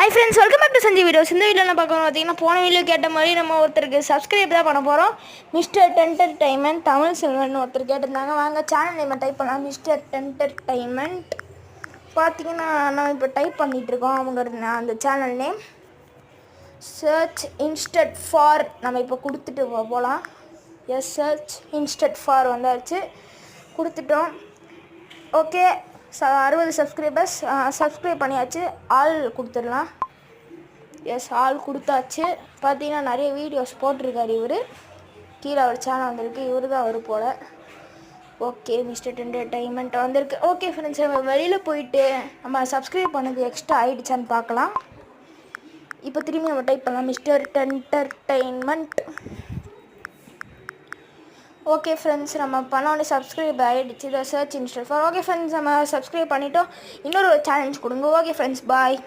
High friends, welcome back to Sanjay videos. இந்த வீடியோ என்ன பார்க்கணும் பார்த்தீங்கன்னா, போன வீடியோ கேட்ட மாதிரி நம்ம ஒருத்தருக்கு சப்ஸ்கிரைப் தான் பண்ண போகிறோம். மிஸ்டர் என்டர்டைன்மெண்ட் தமிழ் செல்வன் ஒருத்தர் கேட்டிருந்தாங்க. வாங்க சேனல் நேம் டைப் பண்ணலாம், மிஸ்டர் என்டர்டைன்மெண்ட். பார்த்தீங்கன்னா நம்ம இப்போ டைப் பண்ணிகிட்ருக்கோம் அவங்க அந்த channel name. Search instead for நம்ம இப்போ கொடுத்துட்டு போகலாம். சர்ச் இன்ஸ்டட் ஃபார் வந்தாச்சு, கொடுத்துட்டோம். ஓகே, 60 சப்ஸ்கிரைபர்ஸ் சப்ஸ்கிரைப் பண்ணியாச்சு. ஆல் கொடுத்துடலாம். ஆல் கொடுத்தாச்சு. பார்த்தீங்கன்னா நிறைய வீடியோஸ் போட்டிருக்காரு இவர். கீழே ஒரு சேனல் வந்திருக்கு, இவர் தான் வரும் போல். ஓகே, மிஸ்டர் என்டர்டைன்மெண்ட் வந்திருக்கு. ஓகே ஃப்ரெண்ட்ஸ், நம்ம வெளியில் போயிட்டு நம்ம சப்ஸ்கிரைப் பண்ணது எக்ஸ்ட்ரா ஆகிடுச்சான்னு பார்க்கலாம். இப்போ திரும்பி நம்ம டைப் பண்ணலாம், மிஸ்டர் என்டர்டைன்மெண்ட். ஓகே ஃப்ரெண்ட்ஸ், நம்ம பண்ணோடனே சப்ஸ்கிரைப் ஆகிடுச்சு. இதை search instead for. Okay friends, நம்ம சப்ஸ்கிரைப் பண்ணிவிட்டோம். இன்னொரு சேலஞ்ச் கொடுங்க. ஓகே ஃப்ரெண்ட்ஸ், பாய்.